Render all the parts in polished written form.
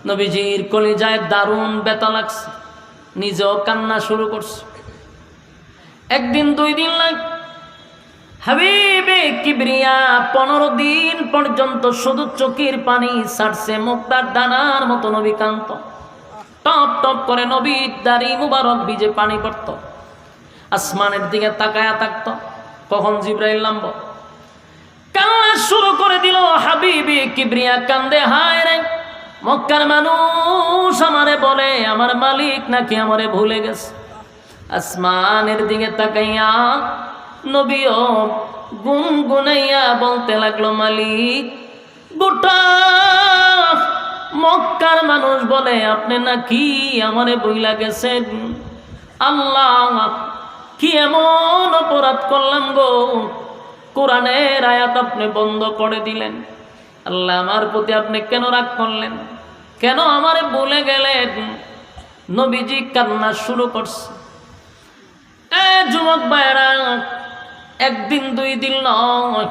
নবীজির কলিজায় দারুণ ব্যথা লাগছে, নিজেও কান্না শুরু করছে। একদিন 2 দিন লাগে, হাবিবে কিবরিয়া 15 দিন পর্যন্ত শুধু চোখের পানি ছাড়ছে, মুক্তার দানার মতো নবী কান্ত, টপ টপ করে নবীর দাড়ি মুবারক ভিজে পানি পড়ত। আসমানের দিকে তাকায়া থাকত, কখন জিবরাইল নামব। কান্না শুরু করে দিল হাবিবে কিবরিয়া, কান্দে, হায় রে মক্কার মানুষ আমারে বলে আমার মালিক নাকি আমারে ভুলে গেছে। আসমানের দিকে তাকাইয়া নবীও গুনগুনাইয়া বলতে লাগলো, মালিক গোটা মক্কার মানুষ বলে আপনি নাকি আমারে ভুইলা গেছেন। আল্লাহ কি এমন অপরাধ করলাম গো, কোরআনের আয়াত আপনি বন্ধ করে দিলেন। আল্লাহ আমার প্রতি আপনি কেন রাগ করলেন, কেন আমারে ভুলে গেলেন? নবীজি কান্না শুরু করছে। যুবক ভাইরা, 1 দিন 2 দিন নয়,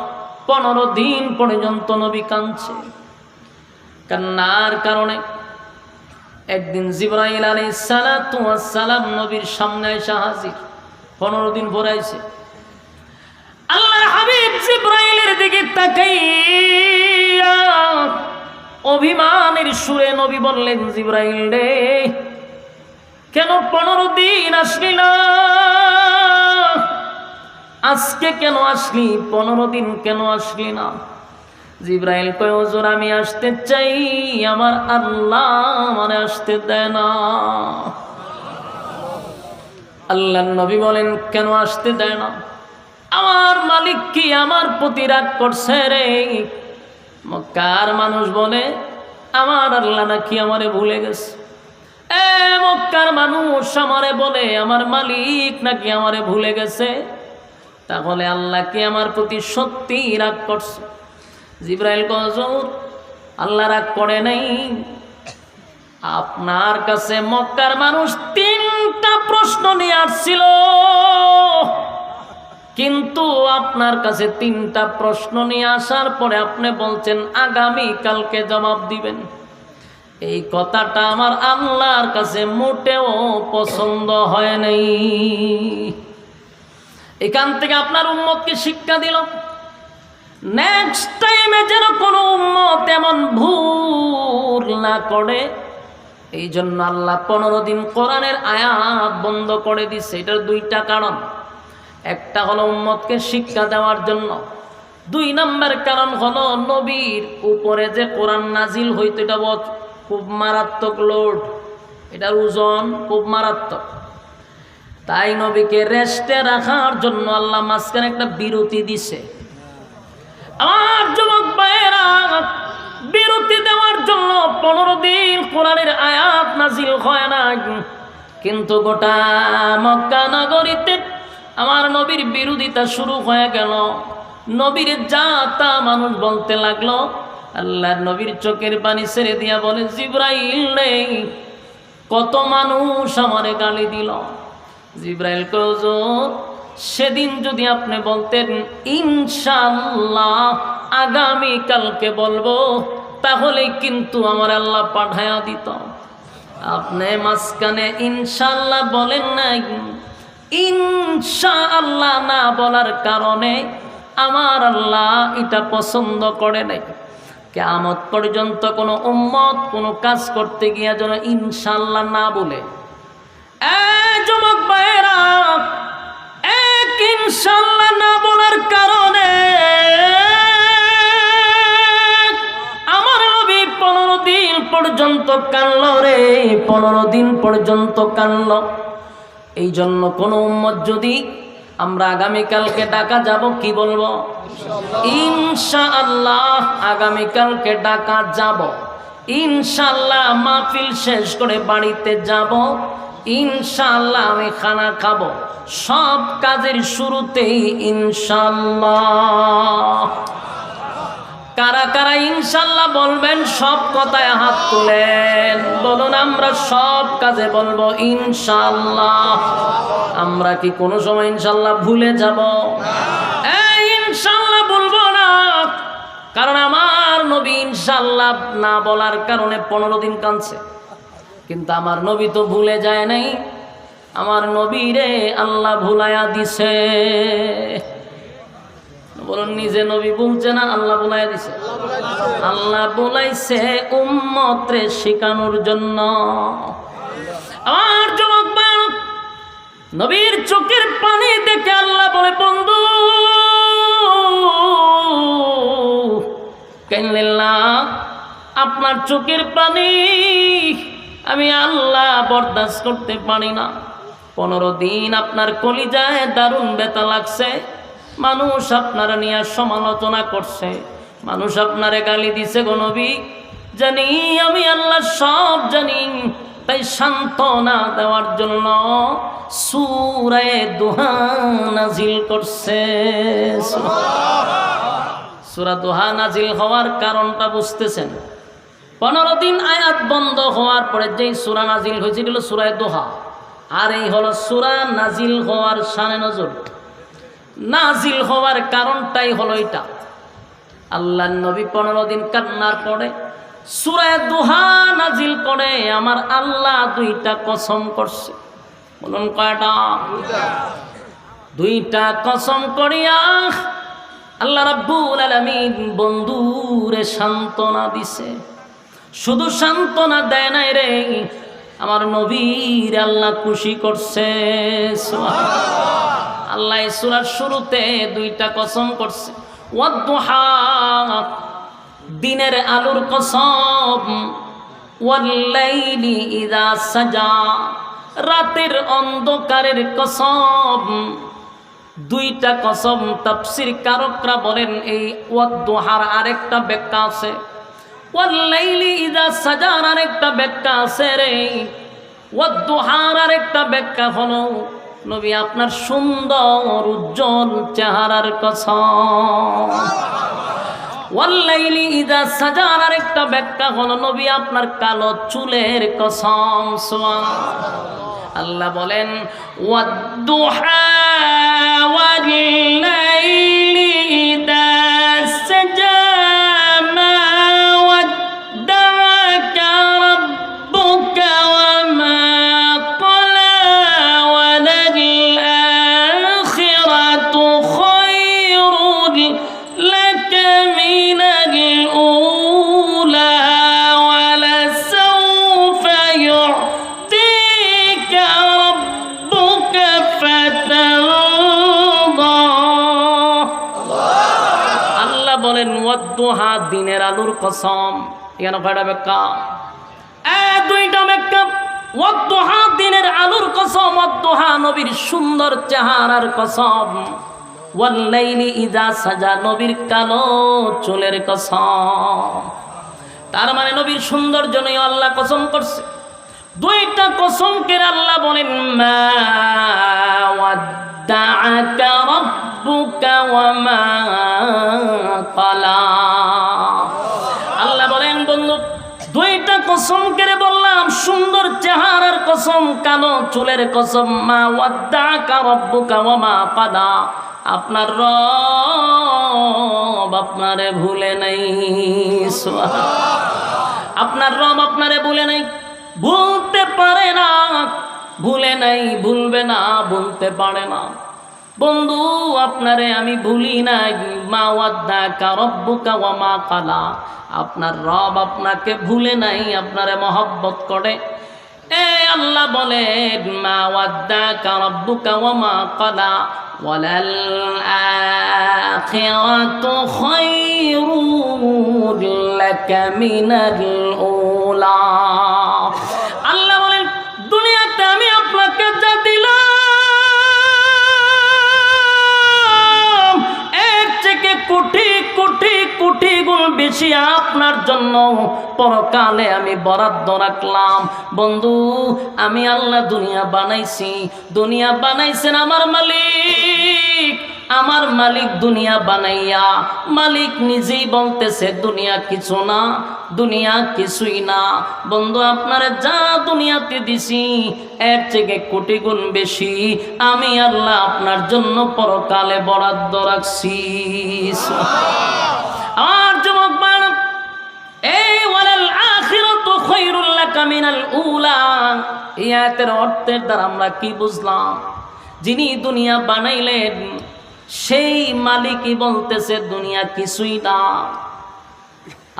15 দিন পর্যন্ত নবী কাঁদছে। কান্নার কারণে একদিন জিবরাইল আলাইহিস সালাতু ওয়াস সালাম নবীর সামনে এসে হাজির। 15 দিন পরে আইছে। আল্লাহর হাবিব জিবরাইলের দিকে তাকাইয়া অভিমানের সুরে নবী বললেন, জিবরাইল রে কেন 15 দিন আসলি না? আজকে কেন আসলি? 15 দিন কেন আসলি না? জিবরাইল কয়, হুজুর আমি আসতে চাই, আমার আল্লাহ মানে আসতে দেয় না। আল্লাহর নবী বলেন, কেন আসতে দেয় না? আমার মালিক কি আমার প্রতি রাগ করছে রে? মক্কার মানুষ বলে আমার আল্লাহ নাকি আমারে ভুলে গেছে। মক্কার মানুষ আমারে বলে আমার মালিক নাকি আমারে ভুলে গেছে। তাহলে আল্লাহ কি আমার প্রতি সত্যি রাগ করছে? জিবরাইল কয়, হুজুর আল্লাহ রাগ করে নাই, আপনার কাছে মক্কার মানুষ 3টা প্রশ্ন নিয়ে আসছিল, কিন্তু আপনার কাছে 3টা প্রশ্ন নিয়ে আসার পরে আপনি বলছেন আগামী কালকে জবাব দিবেন। এই কথাটা আমার আল্লাহর কাছে মোটেও পছন্দ হয় নাই। এখান থেকে আপনার উম্মতকে শিক্ষা দিল, নেক্সট টাইমে যেন কোনো উম্মত এমন ভুল না করে। এই জন্য আল্লাহ 15 দিন কোরআনের আয়াত বন্ধ করে দিচ্ছে। এটার 2টা কারণ। একটা হলো উম্মতকে শিক্ষা দেওয়ার জন্য, 2 নম্বর কারণ হলো নবীর উপরে যে কোরআন নাজিল হইতো এটা খুব মারাত্মক লোড, এটার ওজন খুব মারাত্মক। তাই নবীকে রেস্টে রাখার জন্য আল্লাহ মাঝখানে একটা বিরতি দিছে। আমার যুবক ভাইয়েরা, বিরতি দেওয়ার জন্য 15 দিন কোরআনের আয়াত নাজিল হয় না, কিন্তু গোটা মক্কা নগরীতে আমার নবীর বিরোধিতা শুরু হয়ে গেল। নবীর যা তা মানুষ বলতে লাগলো। আল্লাহর নবীর চোখের পানি ছেড়ে দিয়া বলে, জিবরাইল নেই, কত মানুষ আমারে গালি দিল। জিবরাইল কয়, হুজুর সেদিন যদি আপনি বলতেন ইনশাআল্লাহ আগামী কালকে বলবো, তাহলে কিন্তু আমার আল্লাহ পাঠায়া দিত। আপনি মাঝখানে ইনশাআল্লাহ বলেন নাই। ইনশাআল্লাহ না বলার কারণে আমার আল্লাহ এটা পছন্দ করে নাই। কিয়ামত পর্যন্ত কোনো উম্মত কোনো কাজ করতে গিয়ে যেন ইনশাআল্লাহ না বলে। যুবক ভাইয়েরা, এক ইনশাআল্লাহ না বলার কারণে আমার নবী 15 দিন পর্যন্ত কানল রে, 15 দিন পর্যন্ত কানল। এই জন্য কোনো উম্মত যদি আমরা আগামীকালকে ডাকা যাব, কি বলবো? ইনশাআল্লাহ আগামীকালকে ডাকা যাব, ইনশাআল্লাহ মাহফিল শেষ করে বাড়িতে যাব, ইনশাআল্লাহ আমি খানা খাবো। সব কাজের শুরুতেই ইনশাআল্লাহ। কারা কারা ইনশাআল্লাহ বলবেন? সব কথায় হাত তুলেন, বলুন আমরা সব কাজে বলবো ইনশাআল্লাহ। আমরা কি কোনো সময় ইনশাআল্লাহ ভুলে যাব? ইনশাআল্লাহ বলবো না। কারণ আমার নবী ইনশাআল্লাহ না বলার কারণে 15 দিন কাঁদছে, কিন্তু আমার নবী তো ভুলে যায় নাই। আমার নবীরে আল্লাহ ভুলাইয়া দিছে। বলুন, নিজে নবী বলছে না, আল্লাহ ভুলাইয়া দিছে? আল্লাহ বলাইছে উম্মতরে শিখানোর জন্য। আমার যুবক ভাই, নবীর চোখের পানি দেখে আল্লাহ বলে, বন্ধু কাইন্নাল্লাহ, আপনার চোখের পানি আমি আল্লাহ বরদাস্ত করতে পারি না। 15 দিন আপনার কলিজায় দারুণ ব্যথা লাগছে। মানুষ আপনারা নিয়ে সমালোচনা করছে, মানুষ আপনারে গালি দিছে গো নবী। জানি আমি আল্লাহ সব জানি, তাই সান্ত্বনা দেওয়ার জন্য সূরা দুহা নাজিল করছে। সূরা দুহা নাজিল হওয়ার কারণটা বুঝতেছেন? 15 দিন আয়াত বন্ধ হওয়ার পরে যেই সূরা নাজিল হয়েছিল সূরা দুহা, আর এই হলো সূরা নাজিল হওয়ার শানে নজর। নাজিল হওয়ার কারণটাই হলো এটা। আল্লাহর নবী 15 দিন কান্নার পরে সূরা দুহা নাজিল করে আমার আল্লাহ 2টা কসম করছে। বলুন কয়টা? 2টা কসম করিয়া আল্লাহ রাব্বুল আলামিন বন্ধুরে সান্ত্বনা দিছে। শুধু সান্ত্বনা দেয় নাই রে, আমার নবীর আল্লাহ খুশি করছে। আল্লাহ এই সূরার শুরুতে 2টা কসম করছে। ওয়াদ-দুহা, দিনের আলোর কসম, ওয়াল-লাইলি ইযা সাজা, রাতের অন্ধকারের কসম। 2টা কসম। তাফসীর কারকরা বলেন এই ওয়াদ-দুহার আরেকটা ব্যাখ্যা আছে, ওয়াল-লাইলি ইযা সাজার আরেকটা ব্যাখ্যা আছে রে। ওয়াদ-দুহার আরেকটা ব্যাখ্যা হলো নবী আপনার সুন্দর উজ্জ্বল চেহারার কসম। ওয়াল-লাইলি ইযা সাজার আরেকটা ব্যাখ্যা হলো নবী আপনার কালো চুলের কসম। সুবহানাল্লাহ। আল্লাহ বলেন ওয়াদ-দুহা ওয়াল-লাইলি ইযা সাজা মা ওয়াদ্দা'আকা রাব্বুকা ওয়া মা ক্বালা ওয়ালাল-আখিরাতু খায়রুন লাকা মিনাল উলা ওয়ালাসাউফা ইউ'তিকা রাব্বুকা ফাতারদা। আল্লাহ বলেন ওয়াদ-দুহা, দিনের আলোর কসম। এখানে কয়টা ব্যাখ্যা? 2টা ব্যাখ্যা। ওয়াদ-দুহা দিনের আলোর কসম, ওয়াদ-দুহা নবীর সুন্দর চেহারার কসম, ওয়াল-লাইলি ইযা সাজা নবীর কালো চুলের কসম। তার মানে নবীর সৌন্দর্য নিয়ে আল্লাহ কসম করছে। 2টা কসম করে আল্লাহ বলেন মা ওয়াদ্দা'আকা রাব্বুকা ওয়া মা ক্বালা। আল্লাহ বলেন বন্ধু 2টা কসম করে বললাম, সুন্দর চেহারার কসম, কালো চুলের কসম। মা ওয়াদ্দা'আকা রাব্বুকা ওয়া মা ক্বালা, আপনার রব আপনারে ভুলে নাই। আপনার রব আপনারে ভুলে নাই, ভুলতে পারে না, ভুলে নাই, ভুলবে না, ভুলতে পারে না। বন্ধু আপনারে আমি ভুলি নাই। মা ওয়াদ্দা'আকা রাব্বুকা ওয়া মা ক্বালা, আপনার রব আপনাকে ভুলে নাই, আপনারে মহব্বত করে। এ আল্লাহ বলেন মা ওয়াদ্দা'আকা রাব্বুকা ওয়া মা ক্বালা ওয়ালাল আখিরাতু খায়রুন লাকা মিনাল উলা। আল্লাহ বলেন দুনিয়াতে আমি আপনাকে যা দিলাম এর থেকে কোটি কোটি কোটি গুণ বেশি আপনার জন্য পরকালে আমি বরাদ্দ রাখলাম। বন্ধু আমি আল্লাহ দুনিয়া বানাইছি, দুনিয়া বানাইছেন আমার মালিক। আমার মালিক দুনিয়া বানাইয়া মালিক নিজেই বলতেছে দুনিয়া কিছু না, দুনিয়া কিছুই না। বন্ধু আপনারা যা দুনিয়াতে দিছি এর থেকে কোটি গুণ বেশি আমি আল্লাহ আপনার জন্য পরকালে বরাদ্দ রাখছি। আমার যুবক ভাই, এই ওয়ালাল আখিরাতু খায়রুল লাকা মিনাল উলা, এই আয়াতের অর্থের দ্বারা আমরা কি বুঝলাম? যিনি দুনিয়া বানাইলেন সেই মালিকই বলতেছে দুনিয়া কিছুই না।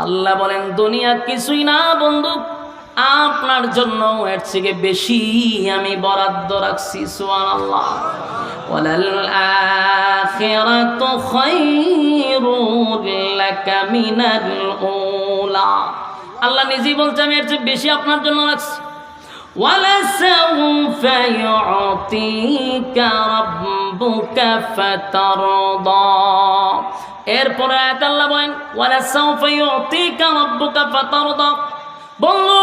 আল্লাহ বলেন দুনিয়া কিছুই না বন্ধু, আপনার জন্য এর থেকে বেশি আমি বরাদ্দ রাখছি। সুবহানাল্লাহ। ওয়ালাল আখিরাতু খায়রুল লাকা মিনাল উলা, আল্লাহ নিজেই বলছে আমি এর চেয়ে বেশি আপনার জন্য রাখছি। ওয়ালাসাউফা ইউতিকা রাব্বুকা ফাতারদা, এরপরে আয়াত আল্লাহ বলেন ওয়ালাসাউফা ইউতিকা রাব্বুকা ফাতারদা, বন্ধু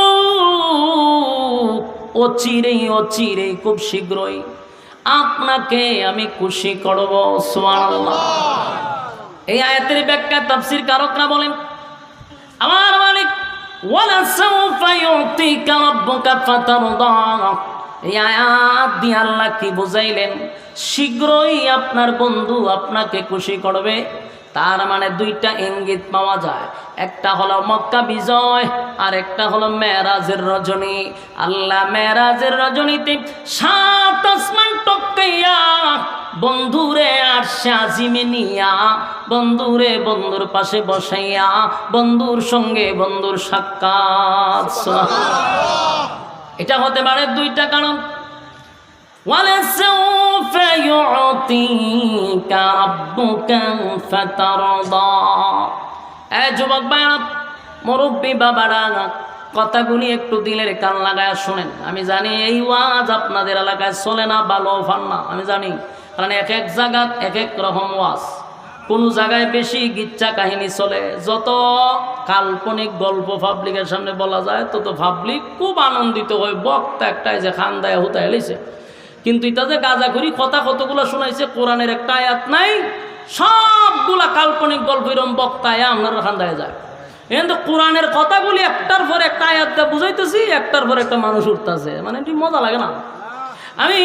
অচিরেই খুব শীঘ্রই আপনাকে আমি খুশি করব। সুবহানাল্লাহ। এই আয়াতের ব্যাখ্যা তাফসীর কারকরা বলেন আমার মালিক ওয়ালাসাউফা ইউতিকা রাব্বুকা ফাতারদা, এই আয়াত দিয়ে আল্লাহ কি বুঝাইলেন? শীঘ্রই আপনার বন্ধু আপনাকে খুশি করবে। তার মানে দুইটা ইঙ্গিত পাওয়া যায়, একটা হলো মক্কা বিজয় আর একটা হলো মেরাজের রজনী। আল্লাহ মেরাজের রজনীতে 7 আসমান টপকাইয়া বন্ধুরে আরশে আজিমে নিয়া বন্ধুরে বন্ধুর পাশে বসাইয়া বন্ধুর সঙ্গে বন্ধুর সাক্ষাৎ। এটা হতে পারে দুইটা কারণ। ওয়ালাসাউফা ইউতিকা রাব্বুকা ফাতারদা, এই যুবক ভাইরা, মুরব্বী বাবারা, কথাগুলি একটু দিলের কান লাগায় শুনেন। আমি জানি এই ওয়াজ আপনাদের এলাকায় চলে না, ভালো ফান না, আমি জানি, কারণ এক এক জায়গায় এক এক রকম ওয়াজ। কোন জায়গায় বেশি গিচ্ছা কাহিনী চলে, যত কাল্পনিক গল্প পাবলিকের সামনে বলা যায় তত পাবলিক খুব আনন্দিত হয়। বক্তা একটাই যে খান দায় হুতা এলিছে, কিন্তু এটা যে গাঁজাখুরি কথা কতগুলো শোনাইছে, কোরআনের একটা আয়াত নাই, সবগুলা কাল্পনিক গল্প এরম বক্তায় আপনারা খান দায় যায়। কিন্তু কোরআনের কথাগুলি একটার পর একটা আয়াত দিয়ে বুঝাইতেছি, একটার পর একটা মানুষ উঠতেছে, মানে এটি মজা লাগে না? আমি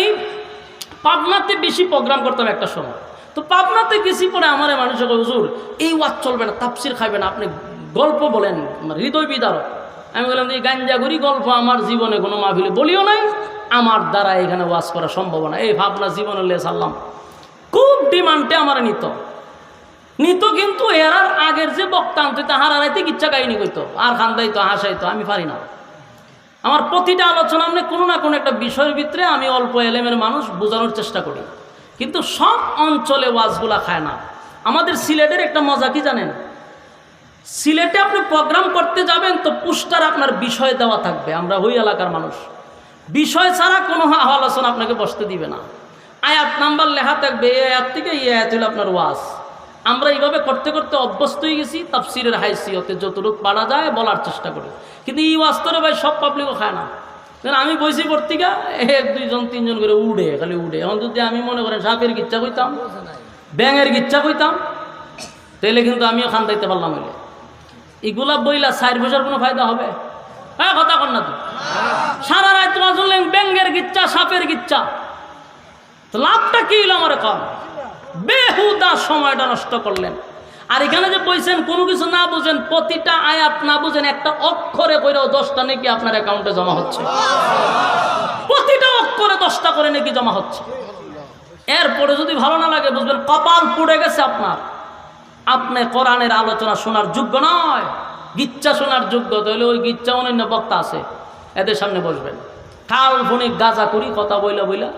পাবনাতে বেশি প্রোগ্রাম করতাম একটা সময়, তো পাবনাতে গেছি, পরে আমার মানুষের হুজুর এই ওয়াজ চলবে না, তাফসির খাইবে না, আপনি গল্প বলেন, হৃদয় বিদারক। আমি বললাম যে গাঞ্জাগুড়ি গল্প আমার জীবনে কোনো মাহফিলে বলিও নাই, আমার দ্বারা এখানে ওয়াজ করা সম্ভব না। এই ভাবনা জীবনে লে সারলাম, খুব ডিমান্ডে আমার নিত, কিন্তু এর আগের যে বক্তা আনতো তাহার আড়াইতে কিচ্ছা কাহিনী করতো আর খান্দাইতো হাসাইতো, আমি পারি না। আমার প্রতিটা আলোচনা আমি কোনো না কোনো একটা বিষয়ের ভিতরে আমি অল্প এলেমের মানুষ বোঝানোর চেষ্টা করি, কিন্তু সব অঞ্চলে ওয়াজগুলা খায় না। আমাদের সিলেটের একটা মজা কি জানেন? সিলেটে আপনি প্রোগ্রাম করতে যাবেন তো পোস্টার আপনার বিষয় দেওয়া থাকবে। আমরা ওই এলাকার মানুষ, বিষয় ছাড়া কোনো আলোচনা আপনাকে বসতে দিবে না। আয়াত নাম্বার লেখা থাকবে, এই আয়াত থেকে এই আয়াত হলো আপনার ওয়াজ। আমরা এইভাবে করতে করতে অভ্যস্ত হয়ে গেছি, তাফসিরের হাইসিয়তে যতটুকু পারা যায় বলার চেষ্টা করি, কিন্তু এই ওয়াজ করে ভাই সব পাবলিকও খায় না। আমি বইছি পত্রিকা 1 2 জন 3 জন করে উড়ে, খালি উড়ে। এখন যদি আমি মনে করেন সাপের গিচ্ছা কইতাম, ব্যাঙের গিচ্ছা কইতাম, তাহলে কিন্তু আমিও খান দিতে পারলাম। হইলে এগুলা বইলা 4 পয়সার কোনো ফায়দা হবে? হ্যাঁ, কথা কর না তো। সারা রাত তোমার শুনলেন ব্যাঙের গিচ্ছা, সাপের গিচ্ছা, তো লাভটা কি হলো? আমার কম বেহুদা সময়টা নষ্ট করলেন। আর এখানে যে বলছেন কোনো কিছু না বুঝেন, প্রতিটা আয়াত না বুঝেন, একটা অক্ষরে কইরাও 10টা নাকি আপনার অ্যাকাউন্টে জমা হচ্ছে, প্রতিটা অক্ষরে 10টা করে নাকি জমা হচ্ছে। এরপরে যদি ভালো না লাগে বুঝবেন কপাল পুড়ে গেছে আপনার, আপনি কোরআনের আলোচনা শোনার যোগ্য নয়, গিচ্ছা শোনার যোগ্য। তাহলে ওই গিচ্ছা অন্যান্য বক্তা আছে, এদের সামনে বসবেন, কাল্পনিক গাঁজা করি কথা বইলা বইলা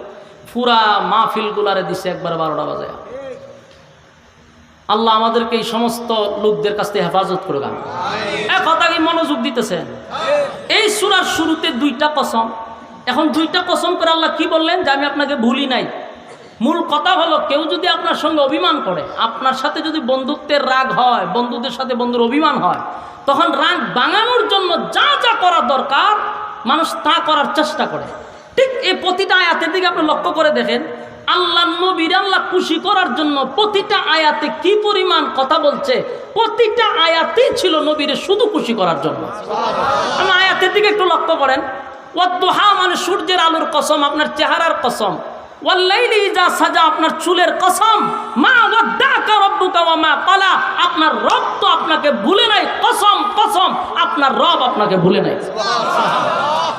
পুরা মাহফিল গুলারে দিছে একবার 12টা বাজে। আল্লাহ আমাদেরকে এই সমস্ত লোকদের কাছ থেকে হেফাজত করে গান। কথা কি মনোযোগ দিতেছেন? এই সূরার শুরুতে 2টা কসম। এখন 2টা কসম করে আল্লাহ কি বললেন? যে আমি আপনাকে ভুলি নাই। মূল কথা হলো, কেউ যদি আপনার সঙ্গে অভিমান করে, আপনার সাথে যদি বন্ধুত্বের রাগ হয়, বন্ধুদের সাথে বন্ধুর অভিমান হয়, তখন রাগ ভাঙানোর জন্য যা যা করা দরকার মানুষ তা করার চেষ্টা করে। ঠিক এই প্রতিটা আয়াতের দিকে আপনি লক্ষ্য করে দেখেন, আল্লাহ নবীর আল্লাহ খুশি করার জন্য প্রতিটা আয়াতে কি পরিমাণ কথা বলছে। প্রতিটা আয়াতেই ছিল নবীর শুধু খুশি করার জন্য। আমি আয়াতের দিকে একটু লক্ষ্য করেন, ওয়াদ্দুহা মানে সূর্যের আলোর কসম, আপনার চেহারার কসম। ওয়াল্লাইলি ইযা সাজা, আপনার চুলের কসম, মা ওয়াদ্দাকা রাব্বুকা ওয়া মা ক্বালা, আপনার রব তো আপনাকে ভুলে নাই, কসম কসম আপনার রব আপনাকে ভুলে নাই।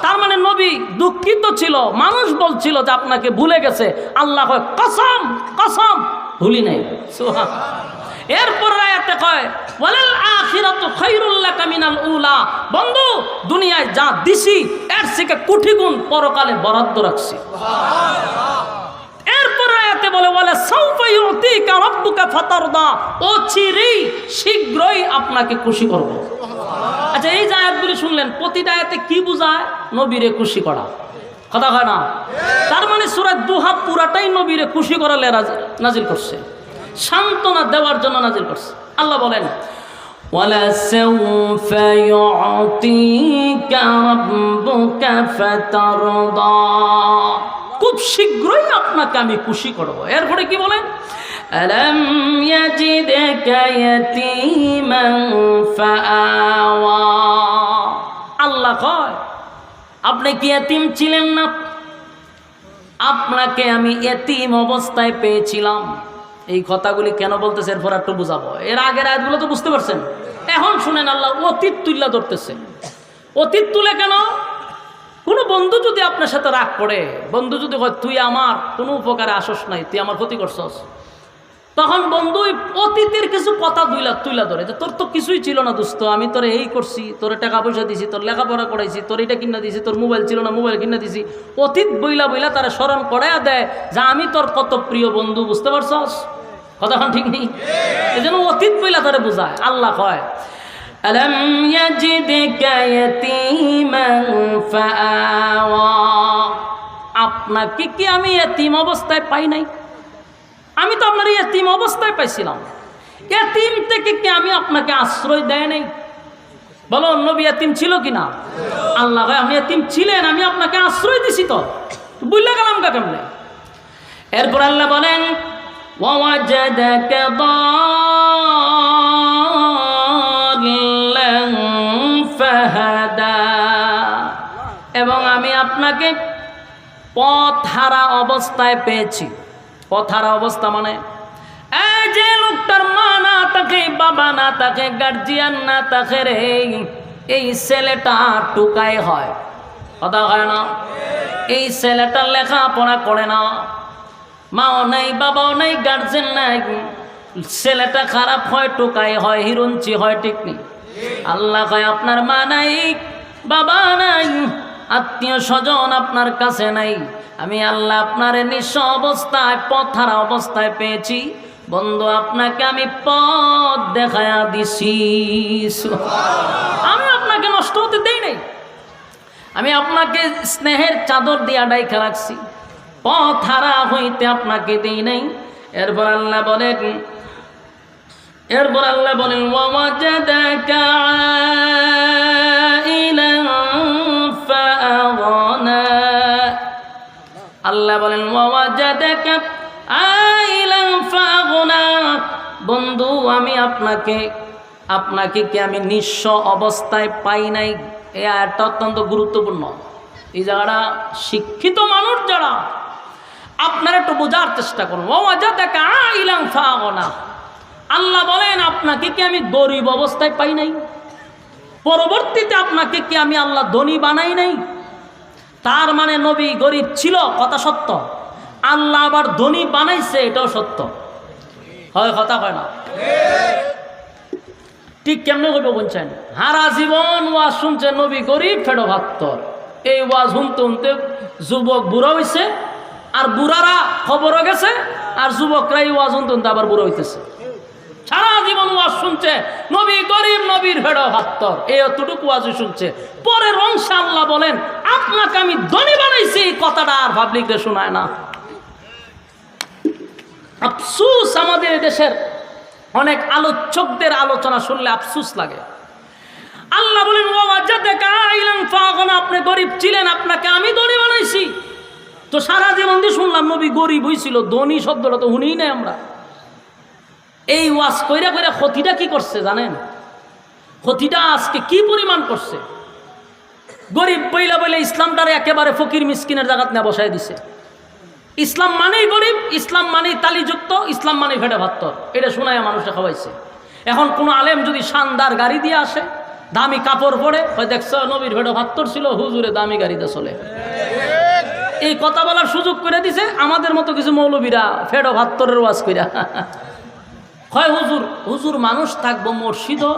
তার মানে নবী দুঃখিত ছিল, মানুষ বলছিল যে আপনাকে ভুলে গেছে, আল্লাহ কয় কসম কসম ভুলি নাই। সুবহানাল্লাহ। এরপর আয়াতে কয় ওয়ালাল আখিরাতু খায়রুল লাকা মিনাল উলা, বন্ধু দুনিয়ায় যা দিছি এর থেকে কোটি গুণ পরকালে বরাদ্দ রাখছি। এরপর আয়াতে বলে ওয়ালা সাউফা ইউতিকা রাব্বুকা ফাতারদা, ও চিরেই শীঘ্রই আপনাকে খুশি করব। আচ্ছা, এই যে আয়াতগুলি শুনলেন, প্রতিটা আয়াতে কি বোঝায়? নবীরে খুশি করা, কথা হয় না? তার মানে সূরা দুহা পুরাটাই নবীরে খুশি করালে নাজিল করছে, সান্ত্বনা দেওয়ার জন্য নাজিল করছে। আল্লাহ বলেন ওয়ালা সাউফা ইউতিকা রাব্বুকা ফাতারদা, খুব শীঘ্রই আপনাকে আমি খুশি করব। এরপরে কি বলেন? আলাম ইয়াজিদকা ইয়াতীমান ফাআওয়া, আল্লাহ কয় আপনি কি এতিম ছিলেন না? আপনাকে আমি এতিম অবস্থায় পেয়েছিলাম। এই কথাগুলি কেন বলতেছে এরপর একটু বুঝাবো। এর আগের আয়াতগুলো তো বুঝতে পারছেন। এখন শুনেন, আল্লাহ অতীত তুল্লা ধরতেছে। অতীত তুলে কেন? কোনো বন্ধু যদি আপনার সাথে রাগ করে, বন্ধু যদি কয় তুই আমার কোনো উপকারে আসস নাই, তুই আমার ক্ষতি করছস, তখন বন্ধু অতীতের কিছু কথা তুইলা ধরে যে তোর তো কিছুই ছিল না দোস্ত, আমি তোরে এই করছি, তোরে টাকা পয়সা দিছি, তোর লেখাপড়া করাইছি, তোর এটা কিনা দিছি, তোর মোবাইল ছিল না মোবাইল কিনা দিছি। অতীত বইলা বইলা তারা স্মরণ করাইয়া দেয় যে আমি তোর কত প্রিয় বন্ধু, বুঝতে পারছস? কথাখন ঠিক নেই, এই জন্য অতীত বইলা তারা বোঝায়। আল্লাহ কয় আলাম ইয়াজিদকা ইয়াতীমান ফাআওয়া, আপনাকে কি আমি এতিম অবস্থায় পাই নাই? আমি তো আপনার এতিম অবস্থায় পাইছিলাম। এতিম থেকে কি আমি আপনাকে আশ্রয় দেয় নাই? বলো, নবী এতিম ছিল কিনা? আল্লাহ ভাই আপনি এতিম ছিলেন, আমি আপনাকে আশ্রয় দিছি, তো বুঝলে গেলাম কা কেমনে? এরপর আল্লাহ বলেন ওয়াওয়াজাদাকা দাল্লান ফাহাদা, এবং আমি আপনাকে পথ হারা অবস্থায় পেয়েছি। পথ হারা অবস্থা মানে এই যে লোকটার মা না থাকে, বাবা না থাকে, গার্জিয়ান না থাকে রে, এই ছেলেটা টুকাই হয়, কথা হয় না? এই ছেলেটা লেখাপড়া করে না, মাও নাই, বাবাও নাই, গার্জেন নাই, ছেলেটা খারাপ হয়, টুকাই হয়, হিরুঞ্চি হয়, ঠিক নেই? আল্লাহ কয় আপনার মা নাই, বাবা নাই, আত্মীয় স্বজন আপনার কাছে নাই, আমি আল্লাহ আপনার নিঃস্ব অবস্থায়, পথহারা অবস্থায় পেয়েছি। বন্ধু আপনাকে আমি পথ দেখায়া দিছি, আমি আপনাকে নষ্ট হতে দেই নাই, আমি আপনাকে স্নেহের চাদর দিয়া ডাইকা রাখছি, পথহারা হইতে আপনাকে দেই নাই। এরপর আল্লাহ বলেন ওয়াওয়াজাদাকা আইলান ফাআগনা, আল্লাহ বলেন ওয়াওয়াজাদাকা আইলান ফাআগনা, বন্ধু আমি আপনাকে কি আমি নিঃস্ব অবস্থায় পাই নাই? এই আয়াতটা অত্যন্ত গুরুত্বপূর্ণ। এই জায়গাটা শিক্ষিত মানুষ যারা, আপনারা একটু বোঝার চেষ্টা করুন। ওয়াওয়াজাদাকা আইলান ফাআগনা, আল্লাহ বলেন আপনাকে কি আমি গরিব অবস্থায় পাই নাই? পরবর্তীতে আপনাকে কি আমি আল্লাহ ধনী বানাই নাই? তার মানে নবী গরিব ছিল, কথা সত্য, আল্লাহ আবার ধনী বানাইছে, এটাও সত্য, হয় কথা হয় না? ঠিক কেমনে করবো বলছেন? হারা জীবন ওয়াজ শুনছে, নবী গরিব ফেডো ভাত্তর, এই ওয়াজ শুনতে শুনতে যুবক বুড়া হয়েছে, আর বুড়ারা খবরও গেছে, আর যুবকরা এই ওয়াজ শুনতে শুনতে আবার বুড়া হইতেছে। সারা জীবন ওয়াজ শুনছে, নবী গরিব, নবীর ভেড়ো ভাত্তর, এই অতটুকু ওয়াজ শুনছে। পরে অংশে আল্লাহ বলেন আপনাকে আমি ধনী বানাইছি, এই কথাটা আর পাবলিকরে শোনায় না। আফসুস, আমাদের দেশের অনেক আলোচকদের আলোচনা শুনলে আফসুস লাগে। আল্লাহ বলেন ওয়াওয়াজাদাকা আইলান ফাআগনা, আপনি গরিব ছিলেন, আপনাকে আমি ধনী বানাইছি। তো সারা জীবন দিয়ে শুনলাম নবী গরিব হইছিল, ধনী শব্দটা তো শুনিই নাই আমরা। এই ওয়াজ কইরা কইরা ক্ষতিটা কি করছে জানেন? ক্ষতিটা আজকে কি পরিমাণ করছে? গরিব বইলা বইলে ইসলামটারে একেবারে ফকির মিসকিনের জায়গাত না বসায় দিছে। ইসলাম মানেই গরিব, ইসলাম মানেই তালিযুক্ত, ইসলাম মানেই ভেড়া ভাত, এটা শোনায় মানুষে খাওয়াইছে। এখন কোনো আলেম যদি শানদার গাড়ি দিয়ে আসে, দামি কাপড় পরে, হয় দেখছো নবীর ভেড়া ভাত্তর ছিল, হুজুরে দামি গাড়িতে চলে, এই কথা বলার সুযোগ করে দিছে আমাদের মতো কিছু মৌলবীরা ফেডো ভাত্তরের ওয়াজ কইরা। হয় হুজুর মানুষ থাকবো মসজিদও